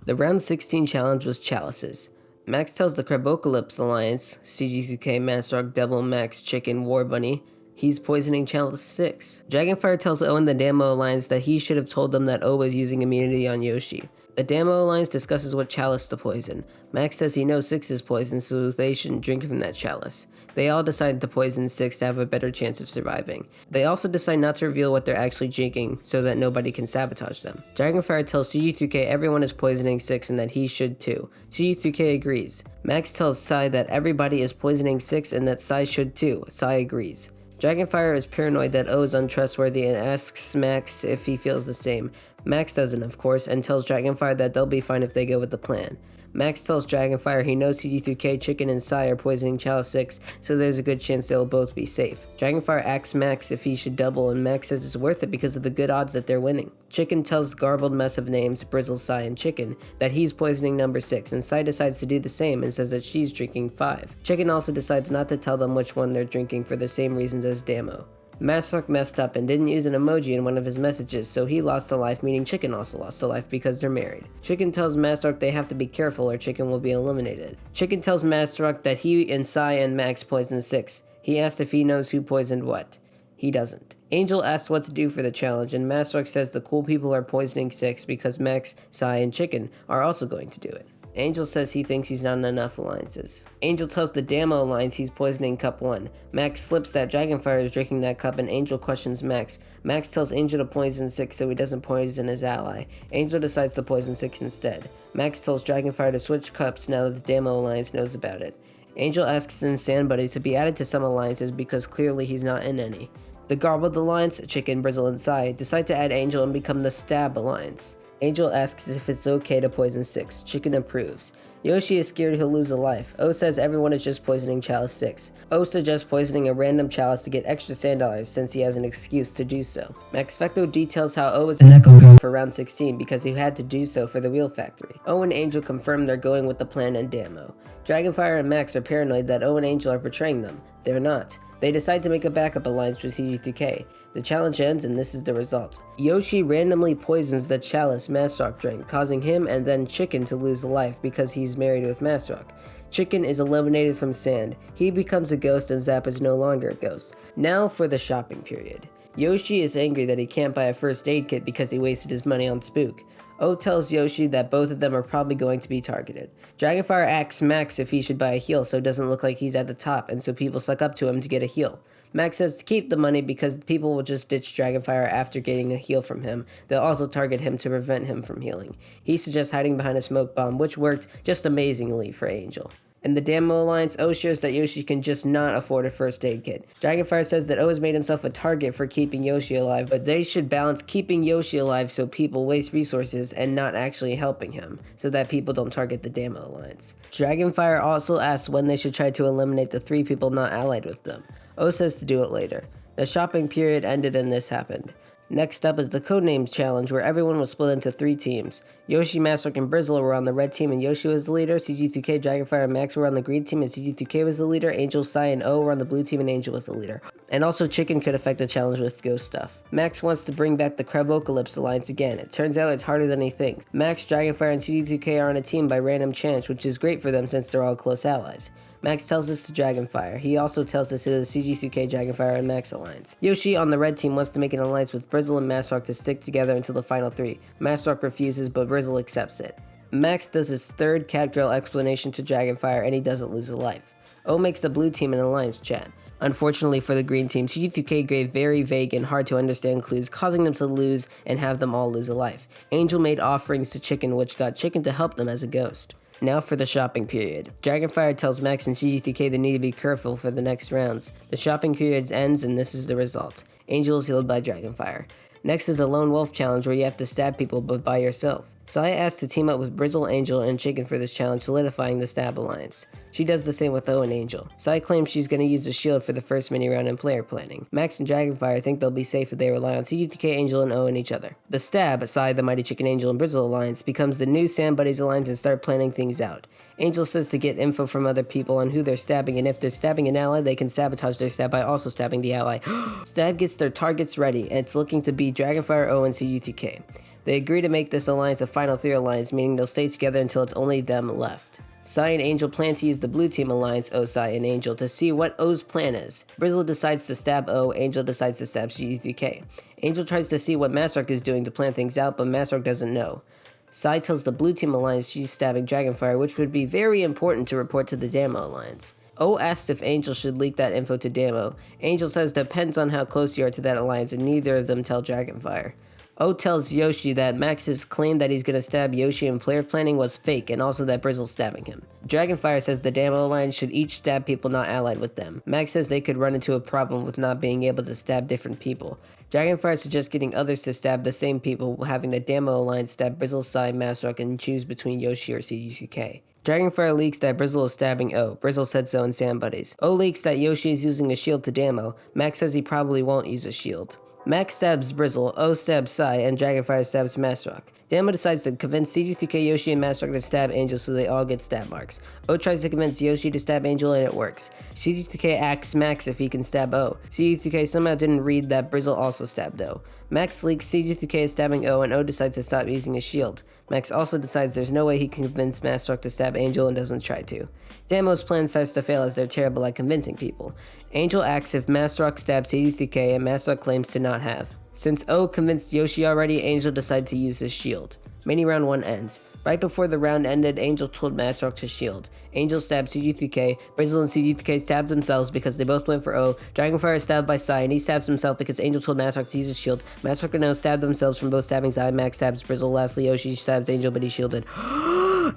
The round 16 challenge was chalices. Max tells the Crabocalypse Alliance, CG3K, Massrock, Devil, Max, Chicken, War Bunny, he's poisoning Chalice 6. Dragonfire tells O and the DAMO Alliance that he should have told them that O was using immunity on Yoshi. The DAMO Alliance discusses what chalice to poison. Max says he knows 6 is poisoned, so they shouldn't drink from that chalice. They all decide to poison 6 to have a better chance of surviving. They also decide not to reveal what they're actually drinking so that nobody can sabotage them. Dragonfire tells CG3K everyone is poisoning 6 and that he should too. CG3K agrees. Max tells Sai that everybody is poisoning 6 and that Sai should too. Sai agrees. Dragonfire is paranoid that O is untrustworthy and asks Max if he feels the same. Max doesn't, of course, and tells Dragonfire that they'll be fine if they go with the plan. Max tells Dragonfire he knows CG3K, Chicken, and Sai are poisoning Chalice 6, so there's a good chance they'll both be safe. Dragonfire asks Max if he should double, and Max says it's worth it because of the good odds that they're winning. Chicken tells the garbled mess of names, Brizzle, Sai, and Chicken, that he's poisoning number 6, and Sai decides to do the same and says that she's drinking 5. Chicken also decides not to tell them which one they're drinking for the same reasons as DAMO. Massrock messed up and didn't use an emoji in one of his messages, so he lost a life, meaning Chicken also lost a life because they're married. Chicken tells Massrock they have to be careful or Chicken will be eliminated. Chicken tells Massrock that he and Sai and Max poisoned 6. He asks if he knows who poisoned what. He doesn't. Angel asks what to do for the challenge, and Massrock says the cool people are poisoning 6 because Max, Sai, and Chicken are also going to do it. Angel says he thinks he's not in enough alliances. Angel tells the DAMO Alliance he's poisoning Cup 1. Max slips that Dragonfire is drinking that cup and Angel questions Max. Max tells Angel to poison 6 so he doesn't poison his ally. Angel decides to poison 6 instead. Max tells Dragonfire to switch cups now that the DAMO Alliance knows about it. Angel asks his Sand Buddies to be added to some alliances because clearly he's not in any. The Garbled Alliance, Chicken, Brizzle, and Sai decide to add Angel and become the Stab Alliance. Angel asks if it's okay to poison 6. Chicken approves. Yoshi is scared he'll lose a life. O says everyone is just poisoning Chalice 6. O suggests poisoning a random chalice to get extra sand dollars since he has an excuse to do so. Max Fecto details how O is an Echo Girl for round 16 because he had to do so for the Wheel Factory. O and Angel confirm they're going with the plan and DAMO. Dragonfire and Max are paranoid that O and Angel are betraying them. They're not. They decide to make a backup alliance with CG3K. The challenge ends and this is the result. Yoshi randomly poisons the chalice Massrock drank, causing him and then Chicken to lose a life because he's married with Massrock. Chicken is eliminated from Sand. He becomes a ghost and Zap is no longer a ghost. Now for the shopping period. Yoshi is angry that he can't buy a first aid kit because he wasted his money on Spook. O tells Yoshi that both of them are probably going to be targeted. Dragonfire asks Max if he should buy a heal so it doesn't look like he's at the top and so people suck up to him to get a heal. Max says to keep the money because people will just ditch Dragonfire after getting a heal from him. They'll also target him to prevent him from healing. He suggests hiding behind a smoke bomb, which worked just amazingly for Angel. In the DAMO Alliance, O shows that Yoshi can just not afford a first aid kit. Dragonfire says that O has made himself a target for keeping Yoshi alive, but they should balance keeping Yoshi alive so people waste resources and not actually helping him, so that people don't target the DAMO Alliance. Dragonfire also asks when they should try to eliminate the 3 people not allied with them. O says to do it later. The shopping period ended and this happened. Next up is the Codenames Challenge, where everyone was split into 3 teams. Yoshi, Massrock, and Brizzle were on the red team and Yoshi was the leader. CG3K, Dragonfire, and Max were on the green team and CG3K was the leader. Angel, Sai, and O were on the blue team and Angel was the leader. And also Chicken could affect the challenge with ghost stuff. Max wants to bring back the Crabocalypse Alliance again. It turns out it's harder than he thinks. Max, Dragonfire, and CG3K are on a team by random chance, which is great for them since they're all close allies. Max tells this to Dragonfire. He also tells this to the CG3K, Dragonfire, and Max alliance. Yoshi on the red team wants to make an alliance with Brizzle and Massrock to stick together until the final 3. Massrock refuses, but Brizzle accepts it. Max does his third Catgirl explanation to Dragonfire, and he doesn't lose a life. O makes the blue team an alliance chat. Unfortunately for the green team, CG3K gave very vague and hard to understand clues, causing them to lose and have them all lose a life. Angel made offerings to Chicken, which got Chicken to help them as a ghost. Now for the shopping period. Dragonfire tells Max and CG3K they need to be careful for the next rounds. The shopping period ends and this is the result. Angel is healed by Dragonfire. Next is the Lone Wolf Challenge where you have to stab people but by yourself. Sai asks to team up with Brizzle, Angel, and Chicken for this challenge, solidifying the Stab Alliance. She does the same with O and Angel. Sai claims she's going to use the shield for the first mini-round in player planning. Max and Dragonfire think they'll be safe if they rely on CG2K, Angel, and O and each other. The Stab, Sai, the Mighty Chicken, Angel, and Brizzle Alliance, becomes the new Sand Buddies Alliance and start planning things out. Angel says to get info from other people on who they're stabbing, and if they're stabbing an ally, they can sabotage their stab by also stabbing the ally. Stab gets their targets ready, and it's looking to be Dragonfire, O, and CG2K. They agree to make this alliance a final 3 alliance, meaning they'll stay together until it's only them left. Sai and Angel plan to use the blue team alliance, O, Sai, and Angel, to see what O's plan is. Brizzle decides to stab O, Angel decides to stab CG3K. Angel tries to see what Masrock is doing to plan things out, but Masrock doesn't know. Sai tells the blue team alliance she's stabbing Dragonfire, which would be very important to report to the DAMO alliance. O asks if Angel should leak that info to DAMO. Angel says depends on how close you are to that alliance, and neither of them tell Dragonfire. O tells Yoshi that Max's claim that he's gonna stab Yoshi in player planning was fake, and also that Brizzle's stabbing him. Dragonfire says the DAMO alliance should each stab people not allied with them. Max says they could run into a problem with not being able to stab different people. Dragonfire suggests getting others to stab the same people, having the DAMO alliance stab Brizzle, Sai, Masrock, and choose between Yoshi or CG3K. Dragonfire leaks that Brizzle is stabbing O. Brizzle said so in Sand Buddies. O leaks that Yoshi is using a shield to DAMO. Max says he probably won't use a shield. Max stabs Brizzle, O stabs Sai, and Dragonfire stabs Masrock. DAMO decides to convince CG3K, Yoshi, and Masrock to stab Angel so they all get stab marks. O tries to convince Yoshi to stab Angel and it works. CG3K asks Max if he can stab O. CG3K somehow didn't read that Brizzle also stabbed O. Max leaks CG3K is stabbing O, and O decides to stop using his shield. Max also decides there's no way he can convince Masrock to stab Angel and doesn't try to. DAMO's plan starts to fail as they're terrible at convincing people. Angel asks if Masrock stabs CG3K, and Masrock claims to not have. Since O convinced Yoshi already, Angel decided to use his shield. Mini round 1 ends. Right before the round ended, Angel told Masrock to shield. Angel stabbed CG3K, Brizzle and CG3K stabbed themselves because they both went for O. Dragonfire is stabbed by Sai, and he stabs himself because Angel told Masrock to use his shield. Masrock and O stabbed themselves from both stabbing Sai. Max stabs Brizzle. Lastly, Yoshi stabs Angel, but he shielded.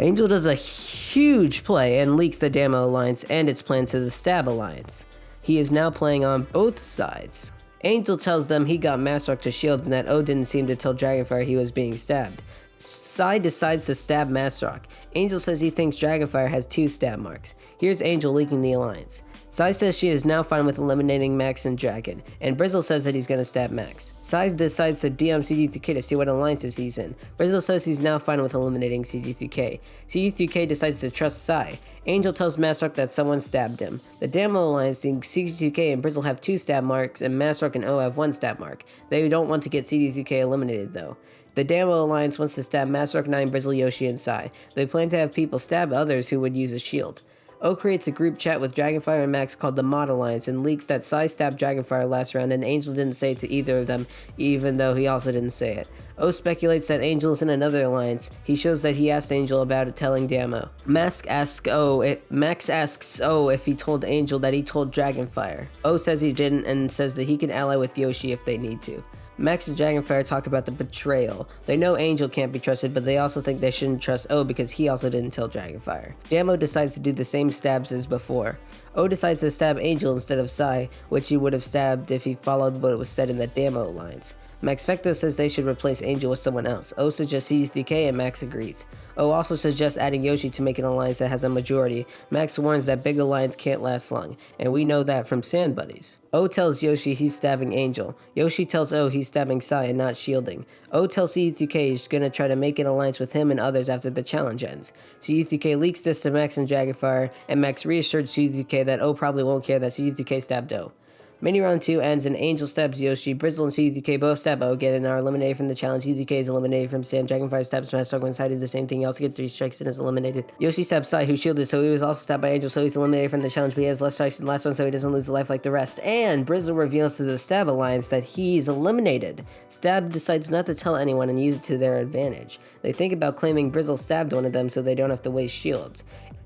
Angel does a huge play and leaks the DAMO alliance and its plan to the Stab alliance. He is now playing on both sides. Angel tells them he got Masrock to shield and that O didn't seem to tell Dragonfire he was being stabbed. Sai decides to stab Masrock. Angel says he thinks Dragonfire has 2 stab marks. Here's Angel leaking the alliance. Sai says she is now fine with eliminating Max and Dragon, and Brizzle says that he's gonna stab Max. Sai decides to DM CG3K to see what alliances he's in. Brizzle says he's now fine with eliminating CG3K. CG3K decides to trust Sai. Angel tells Masrock that someone stabbed him. The DAMO alliance thinks CG3K and Brizzle have 2 stab marks, and Masrock and O have 1 stab mark. They don't want to get CG3K eliminated though. The DAMO alliance wants to stab Masrock, 9, Brizzle, Yoshi, and Sai. They plan to have people stab others who would use a shield. O creates a group chat with Dragonfire and Max called the Mod Alliance and leaks that Sai stabbed Dragonfire last round and Angel didn't say it to either of them, even though he also didn't say it. O speculates that Angel is in another alliance. He shows that he asked Angel about it, telling DAMO. Max asks O if he told Angel that he told Dragonfire. O says he didn't and says that he can ally with Yoshi if they need to. Max and Dragonfire talk about the betrayal. They know Angel can't be trusted, but they also think they shouldn't trust O because he also didn't tell Dragonfire. DAMO decides to do the same stabs as before. O decides to stab Angel instead of Sai, which he would have stabbed if he followed what was said in the DAMO alliance. Max Fecto says they should replace Angel with someone else. O suggests CG3K and Max agrees. O also suggests adding Yoshi to make an alliance that has a majority. Max warns that big alliance can't last long, and we know that from Sand Buddies. O tells Yoshi he's stabbing Angel. Yoshi tells O he's stabbing Sai and not shielding. O tells CG3K he's gonna try to make an alliance with him and others after the challenge ends. CG3K leaks this to Max and Dragonfire, and Max reassures CG3K that O probably won't care that CG3K stabbed O. Mini round 2 ends and Angel stabs Yoshi, Brizzle and CG3K both stab O again and are eliminated from the challenge. CG3K is eliminated from Sand. Dragonfire stabs Masrock when Sai did the same thing. He also gets 3 strikes and is eliminated. Yoshi stabs Sai, who shielded, so he was also stabbed by Angel, so he's eliminated from the challenge, but he has less strikes than the last one, so he doesn't lose a life like the rest. And Brizzle reveals to the Stab Alliance that he's eliminated. Stab decides not to tell anyone and use it to their advantage. They think about claiming Brizzle stabbed one of them so they don't have to waste shields.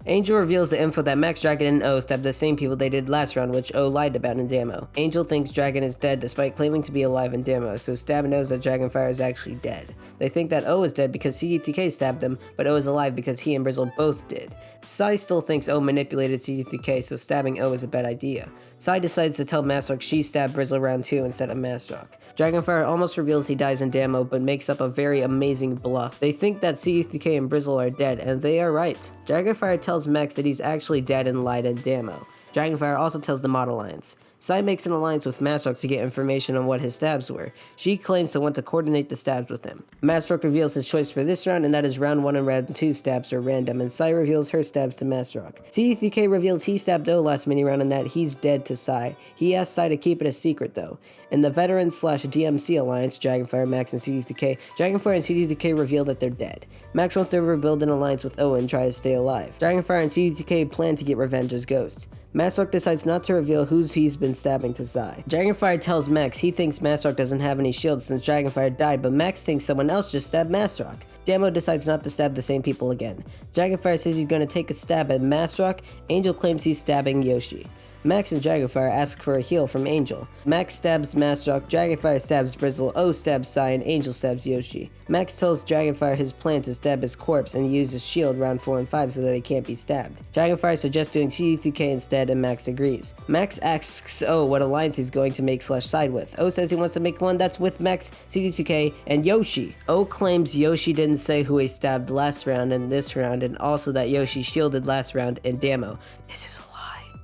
Angel reveals the info that Max, Dragon, and O stabbed the same people they did last round, which O lied about in DAMO. Angel thinks Dragon is dead despite claiming to be alive in DAMO, so Stab knows that Dragonfire is actually dead. They think that O is dead because CG3K stabbed him, but O is alive because he and Brizzle both did. Sai still thinks O manipulated CG3K, so stabbing O is a bad idea. Sai decides to tell Masrock she stabbed Brizzle round 2 instead of Masrock. Dragonfire almost reveals he dies in DAMO, but makes up a very amazing bluff. They think that CG3K and Brizzle are dead, and they are right. Dragonfire tells Max that he's actually dead and lied in DAMO. Dragonfire also tells the Mod Alliance. Sai makes an alliance with Masrock to get information on what his stabs were. She claims to want to coordinate the stabs with him. Masrock reveals his choice for this round, and that is round 1 and round 2 stabs are random, and Sai reveals her stabs to Masrock. CG3K reveals he stabbed O last mini round and that he's dead to Sai. He asks Sai to keep it a secret though. In the veteran/DMC alliance, Dragonfire, Max, and CG3K, Dragonfire and CG3K reveal that they're dead. Max wants to rebuild an alliance with O and try to stay alive. Dragonfire and CG3K plan to get revenge as ghosts. Masrock decides not to reveal who he's been stabbing to Sai. Dragonfire tells Max he thinks Masrock doesn't have any shields since Dragonfire died, but Max thinks someone else just stabbed Masrock. DAMO decides not to stab the same people again. Dragonfire says he's going to take a stab at Masrock. Angel claims he's stabbing Yoshi. Max and Dragonfire ask for a heal from Angel. Max stabs Masrock, Dragonfire stabs Brizzle, O stabs Sai, and Angel stabs Yoshi. Max tells Dragonfire his plan to stab his corpse and use his shield round 4 and 5 so that he can't be stabbed. Dragonfire suggests doing CG3K instead, and Max agrees. Max asks O what alliance he's going to make /side with. O says he wants to make one that's with Max, CG3K, and Yoshi. O claims Yoshi didn't say who he stabbed last round and this round, and also that Yoshi shielded last round in DAMO. This is a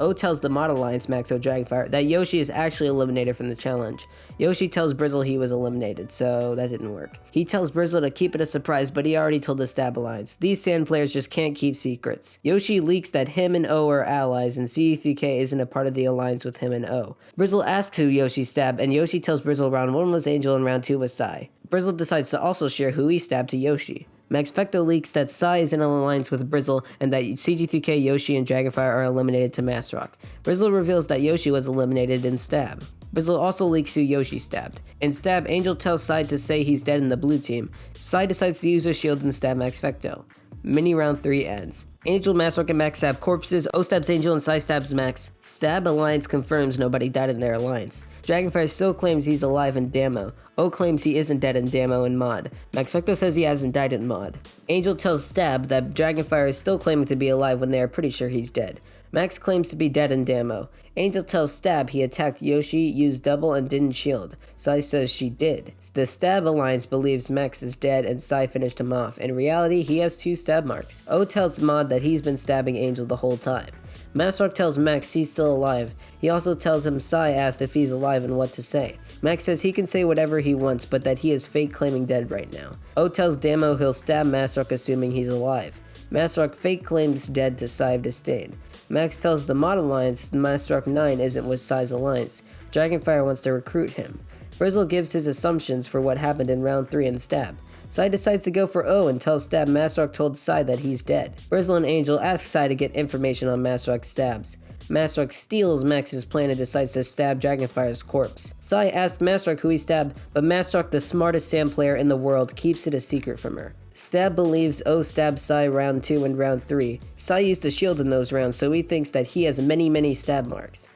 O tells the Mod Alliance, Max O Dragonfire, that Yoshi is actually eliminated from the challenge. Yoshi tells Brizzle he was eliminated, so that didn't work. He tells Brizzle to keep it a surprise, but he already told the Stab Alliance. These Sand players just can't keep secrets. Yoshi leaks that him and O are allies, and CG3K isn't a part of the alliance with him and O. Brizzle asks who Yoshi stabbed, and Yoshi tells Brizzle round 1 was Angel and round 2 was Sai. Brizzle decides to also share who he stabbed to Yoshi. Max Fecto leaks that Sai is in an alliance with Brizzle and that CG3K, Yoshi, and Dragonfire are eliminated to Masrock. Brizzle reveals that Yoshi was eliminated in Stab. Brizzle also leaks who Yoshi stabbed. In Stab, Angel tells Sai to say he's dead in the blue team. Sai decides to use her shield and stab Max Fecto. Mini round 3 ends. Angel, Masrock, and Max stab corpses. O stabs Angel and Sai stabs Max. Stab Alliance confirms nobody died in their alliance. Dragonfire still claims he's alive in DAMO. O claims he isn't dead in DAMO and Mod. Max Fecto says he hasn't died in Mod. Angel tells Stab that Dragonfire is still claiming to be alive when they are pretty sure he's dead. Max claims to be dead in DAMO. Angel tells Stab he attacked Yoshi, used double, and didn't shield. Sai says she did. The Stab Alliance believes Max is dead and Sai finished him off. In reality, he has 2 stab marks. O tells Mod that he's been stabbing Angel the whole time. Masrock tells Max he's still alive. He also tells him Sai asked if he's alive and what to say. Max says he can say whatever he wants, but that he is fake claiming dead right now. O tells DAMO he'll stab Masrock assuming he's alive. Masrock fake claims dead to Sai of Disdain. Max tells the Mod Alliance Masrock 9 isn't with Sai's alliance. Dragonfire wants to recruit him. Brizzle gives his assumptions for what happened in round 3 in Stab. Sai decides to go for O and tells Stab Masrock told Sai that he's dead. Brizzle and Angel ask Sai to get information on Masrock's stabs. Masrock steals Max's plan and decides to stab Dragonfire's corpse. Sai asks Masrock who he stabbed, but Masrock, the smartest Sand player in the world, keeps it a secret from her. Stab believes O stabbed Sai round 2 and round 3. Sai used a shield in those rounds, so he thinks that he has many stab marks.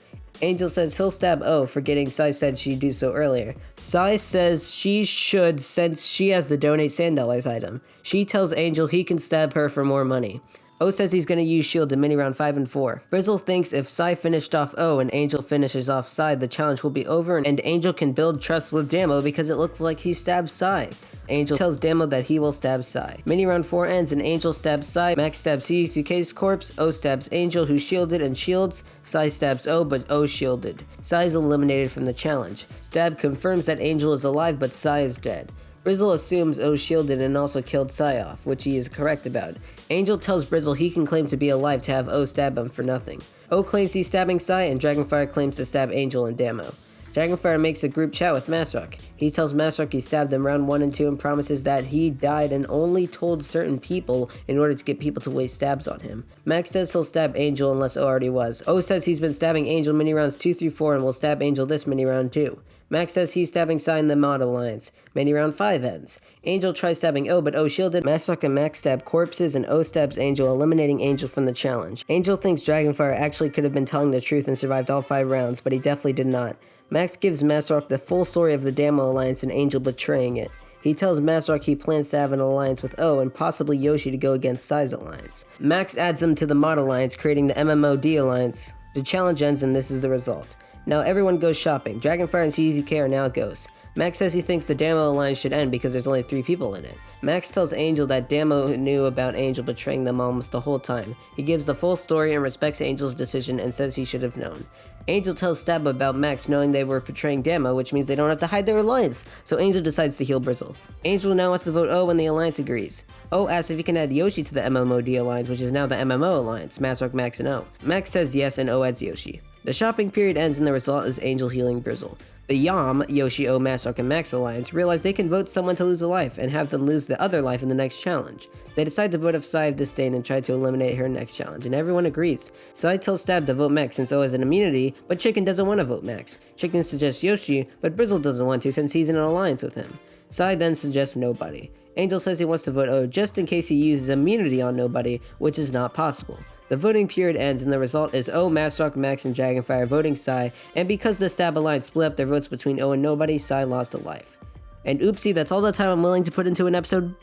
Angel says he'll stab O, forgetting Sai said she'd do so earlier. Sai says she should since she has the donate Sand Allies item. She tells Angel he can stab her for more money. O says he's going to use shield in mini round 5 and 4. Brizzle thinks if Sai finished off O and Angel finishes off Sai, the challenge will be over and Angel can build trust with DAMO because it looks like he stabbed Sai. Angel tells DAMO that he will stab Sai. Mini round 4 ends and Angel stabs Sai, Max stabs CG3K's corpse, O stabs Angel who shielded and shields, Sai stabs O but O shielded. Sai is eliminated from the challenge. Stab confirms that Angel is alive but Sai is dead. Brizzle assumes O shielded and also killed Sai off, which he is correct about. Angel tells Brizzle he can claim to be alive to have O stab him for nothing. O claims he's stabbing Sai and Dragonfire claims to stab Angel and DAMO. Dragonfire makes a group chat with Masrock. He tells Masrock he stabbed him round 1 and 2 and promises that he died and only told certain people in order to get people to waste stabs on him. Max says he'll stab Angel unless O already was. O says he's been stabbing Angel mini rounds 2 through 4 and will stab Angel this mini round too. Max says he's stabbing Sai in the Mod Alliance. Mini round 5 ends. Angel tries stabbing O, but O shielded. Masrock and Max stab corpses, and O stabs Angel, eliminating Angel from the challenge. Angel thinks Dragonfire actually could have been telling the truth and survived all 5 rounds, but he definitely did not. Max gives Masrock the full story of the DAMO Alliance and Angel betraying it. He tells Masrock he plans to have an alliance with O and possibly Yoshi to go against Sai's alliance. Max adds him to the Mod Alliance, creating the MMOD Alliance. The challenge ends and this is the result. Now everyone goes shopping. Dragonfire and CG3K are now ghosts. Max says he thinks the DAMO Alliance should end because there's only 3 people in it. Max tells Angel that DAMO knew about Angel betraying them almost the whole time. He gives the full story and respects Angel's decision and says he should have known. Angel tells Stab about Max knowing they were betraying DAMO, which means they don't have to hide their alliance, so Angel decides to heal Brizzle. Angel now wants to vote O when the alliance agrees. O asks if he can add Yoshi to the MMOD alliance, which is now the MMO alliance, Masrock, Max, and O. Max says yes, and O adds Yoshi. The shopping period ends and the result is Angel healing Brizzle. The YAM, Yoshi, O, Masrock, and Max alliance realize they can vote someone to lose a life and have them lose the other life in the next challenge. They decide to vote of Sai of Disdain and try to eliminate her next challenge, and everyone agrees. Sai tells Stab to vote Max since O has an immunity, but Chicken doesn't want to vote Max. Chicken suggests Yoshi, but Brizzle doesn't want to since he's in an alliance with him. Sai then suggests nobody. Angel says he wants to vote O just in case he uses immunity on nobody, which is not possible. The voting period ends and the result is O, Masrock, Max, and Dragonfire voting Sai, and because the Stab alliance split up their votes between O and nobody, Sai lost a life. And oopsie, that's all the time I'm willing to put into an episode.